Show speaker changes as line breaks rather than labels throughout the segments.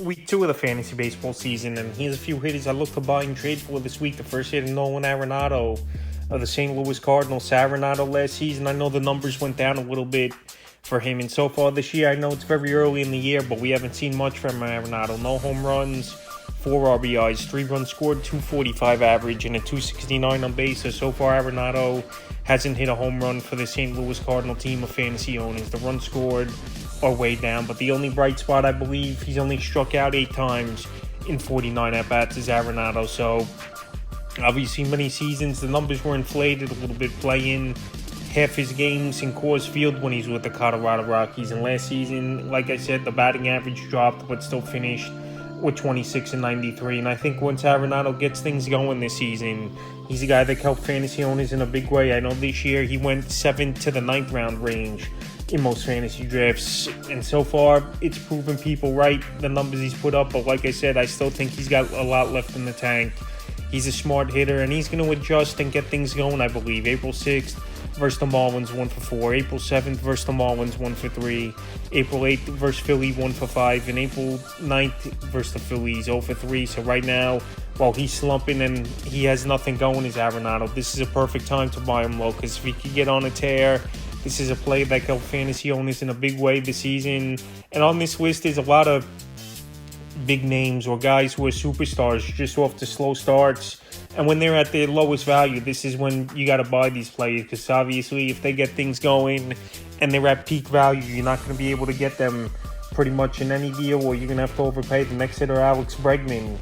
week 2 of the fantasy baseball season, and here's a few hitters I look to buy and trade for this week. The first hitter, Nolan Arenado of the St. Louis Cardinals. Arenado last season, I know the numbers went down a little bit for him, and so far this year, I know it's very early in the year, but we haven't seen much from Arenado. No home runs, 4 RBIs, 3 runs scored, 245 average, and a 269 on base. So far, Arenado hasn't hit a home run for the St. Louis Cardinal team of fantasy owners. The runs scored are way down, but the only bright spot, I believe, he's only struck out 8 times in 49 at-bats is Arenado. So obviously many seasons the numbers were inflated a little bit, playing half his games in Coors Field when he's with the Colorado Rockies, and last season, like I said, the batting average dropped but still finished with 26 and 93. And I think once Arenado gets things going this season, he's a guy that can help fantasy owners in a big way. I know this year he went 7th to the 9th round range in most fantasy drafts, and so far it's proven people right, the numbers he's put up. But like I said, I still think he's got a lot left in the tank. He's a smart hitter, and he's going to adjust and get things going, I believe. April 6th versus the Marlins, 1 for 4. April 7th versus the Marlins, 1 for 3. April 8th versus Philly, 1 for 5. And April 9th versus the Phillies, 0 for 3. So right now, while he's slumping and he has nothing going as Arenado, this is a perfect time to buy him low, because if he could get on a tear, this is a play that can help fantasy owners in a big way this season. And on this list, there's a lot of big names or guys who are superstars just off the slow starts. And when they're at their lowest value, this is when you got to buy these players, because obviously if they get things going and they're at peak value, you're not going to be able to get them pretty much in any deal, or you're going to have to overpay. The next hitter, Alex Bregman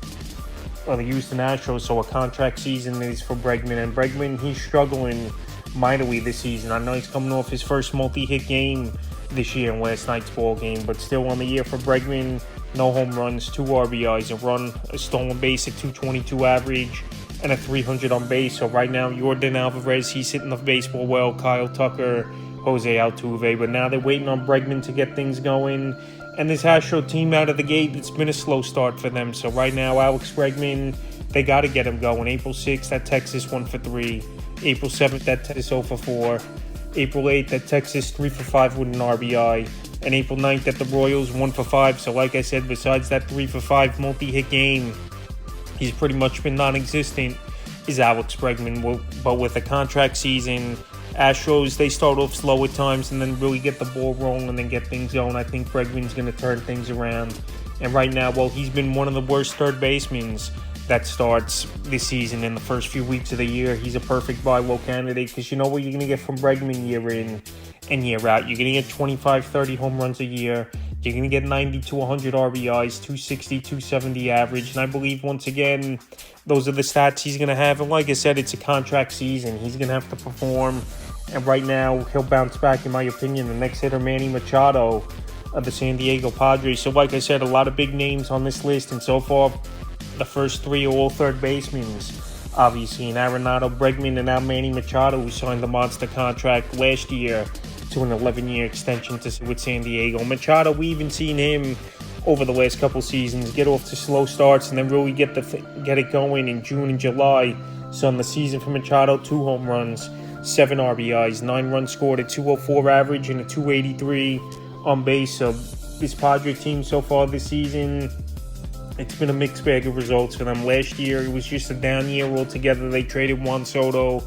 of the Houston Astros. So a contract season is for Bregman, and Bregman, he's struggling mightily this season. I know he's coming off his first multi-hit game this year in last night's ball game, but still on the year for Bregman, no home runs, 2 RBIs, a stolen base at 222 average, and a 300 on base. So right now, Yordan Alvarez, he's hitting the baseball well, Kyle Tucker, Jose Altuve, but now they're waiting on Bregman to get things going. And this Astro team out of the gate, it's been a slow start for them. So right now, Alex Bregman, they got to get him going. April 6th at Texas, 1 for 3. April 7th at Texas, 0 for 4. April 8th at Texas, 3 for 5 with an RBI. And April 9th at the Royals, 1 for 5. So like I said, besides that 3 for 5 multi-hit game, he's pretty much been non-existent, is Alex Bregman. But with a contract season, Astros, they start off slow at times and then really get the ball rolling and then get things going. I think Bregman's going to turn things around. And right now, well, he's been one of the worst third basemen that starts this season in the first few weeks of the year. He's a perfect buy low candidate, because you know what you're going to get from Bregman year in and year out. You're going to get 25, 30 home runs a year. You're going to get 90 to 100 RBIs, 260, 270 average. And I believe, once again, those are the stats he's going to have. And like I said, it's a contract season. He's going to have to perform. And right now, he'll bounce back, in my opinion. The next hitter, Manny Machado of the San Diego Padres. So like I said, a lot of big names on this list. And so far, the first 3 are all third basemen, obviously. And Arenado, Bregman, and now Manny Machado, who signed the monster contract last year to an 11-year extension with San Diego. Machado, we even seen him over the last couple seasons get off to slow starts and then really get it going in June and July. So on the season for Machado, 2 home runs, 7 RBIs, 9 runs scored, a 204 average, and a 283 on base. So this Padre team so far this season, it's been a mixed bag of results for them. Last year, it was just a down year altogether. They traded Juan Soto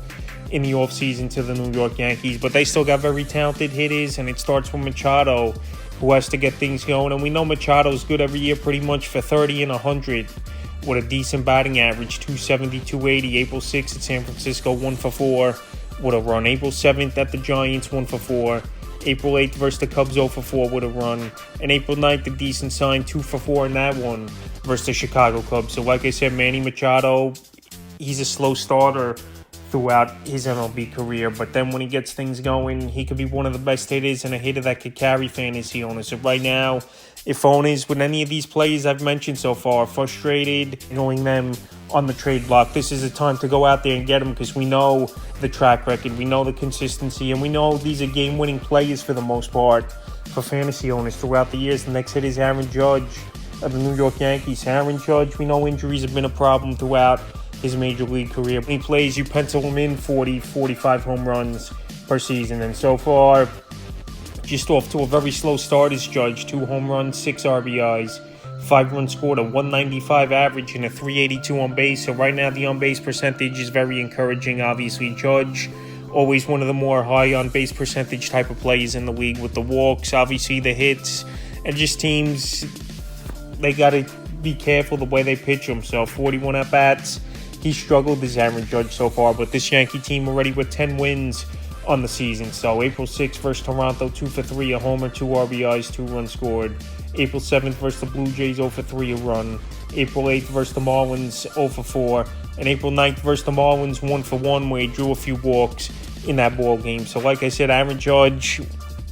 in the offseason to the New York Yankees, but they still got very talented hitters, and it starts with Machado, who has to get things going. And we know Machado's good every year pretty much for 30 and 100 with a decent batting average, 270, 280. April 6th at San Francisco, 1 for 4 with a run. April 7th at the Giants, 1 for 4. April 8th versus the Cubs, 0 for 4 with a run. And April 9th, a decent sign, 2 for 4 in that one versus the Chicago Cubs. So like I said, Manny Machado, he's a slow starter throughout his MLB career, but then when he gets things going, he could be one of the best hitters and a hitter that could carry fantasy owners. So right now, if owners with any of these players I've mentioned so far frustrated, knowing them on the trade block, this is a time to go out there and get them, because we know the track record, we know the consistency, and we know these are game-winning players for the most part for fantasy owners throughout the years. The next hit is Aaron Judge of the New York Yankees. Aaron Judge, we know injuries have been a problem throughout his major league career. When he plays, you pencil him in 40, 45 home runs per season. And so far, just off to a very slow start is Judge. 2 home runs, 6 RBIs, 5 runs scored, a 195 average, and a 382 on base. So right now the on base percentage is very encouraging. Obviously, Judge, always one of the more high on base percentage type of players in the league with the walks, obviously the hits, and just teams, they got to be careful the way they pitch him. So 41 at bats. He struggled, this Aaron Judge, so far, but this Yankee team already with 10 wins on the season. So April 6th versus Toronto, 2 for 3, a homer, 2 RBIs, 2 runs scored. April 7th versus the Blue Jays, 0 for 3, a run. April 8th versus the Marlins, 0 for 4. And April 9th versus the Marlins, 1 for 1, where he drew a few walks in that ball game. So like I said, Aaron Judge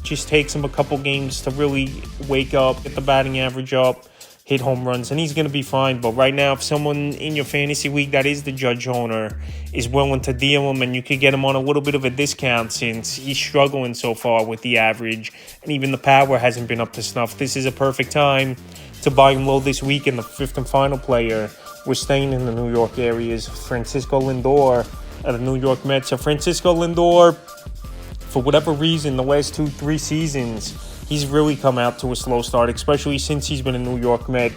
just takes him a couple games to really wake up, get the batting average up, hit home runs, and he's going to be fine. But right now, if someone in your fantasy league that is the Judge owner is willing to deal him, and you could get him on a little bit of a discount since he's struggling so far with the average, and even the power hasn't been up to snuff, this is a perfect time to buy him low this week. In the fifth and final player, we're staying in the New York area, is Francisco Lindor of the New York Mets. So Francisco Lindor, for whatever reason, the last 2-3 seasons, he's really come out to a slow start, especially since he's been a New York Met,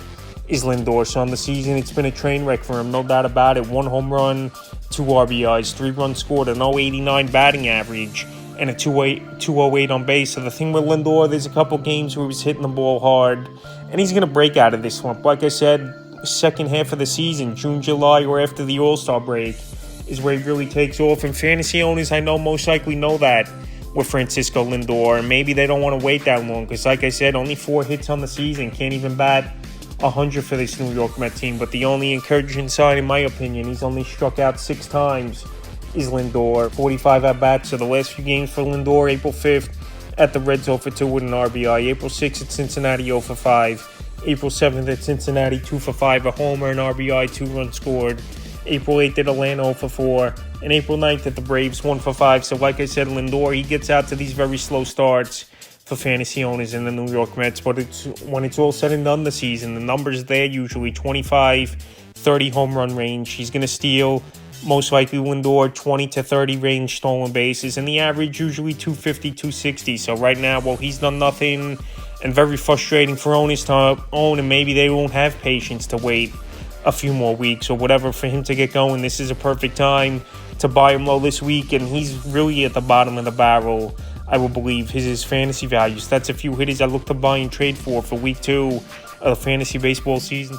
is Lindor. So on the season, it's been a train wreck for him, no doubt about it. 1 home run, 2 RBIs, 3 runs scored, a 0.89 batting average, and a 208 on base. So the thing with Lindor, there's a couple games where he's hitting the ball hard, and he's going to break out of this slump. Like I said, second half of the season, June, July, or after the All-Star break, is where he really takes off. And fantasy owners, I know, most likely know that with Francisco Lindor, and maybe they don't want to wait that long because, like I said, only 4 hits on the season, can't even bat 100 for this New York Met team. But the only encouraging sign, in my opinion, he's only struck out 6 times, is Lindor. 45 at-bats. So the last few games for Lindor: April 5th at the Reds, 0 for 2 with an RBI. April 6th at Cincinnati, 0 for 5. April 7th at Cincinnati, 2 for 5, a homer, an RBI, 2 runs scored. April 8th at Atlanta, 0 for 4. And April 9th at the Braves, 1 for 5. So like I said, Lindor, he gets out to these very slow starts for fantasy owners in the New York Mets. But when it's all said and done this season, the numbers there usually 25, 30 home run range. He's going to steal, most likely Lindor, 20 to 30 range stolen bases. And the average usually 250, 260. So right now, well, he's done nothing, and very frustrating for owners to own. And maybe they won't have patience to wait a few more weeks or whatever for him to get going. This is a perfect time to buy him low this week, and he's really at the bottom of the barrel, I will believe, his fantasy values. That's a few hitters I look to buy and trade for week 2 of the fantasy baseball season.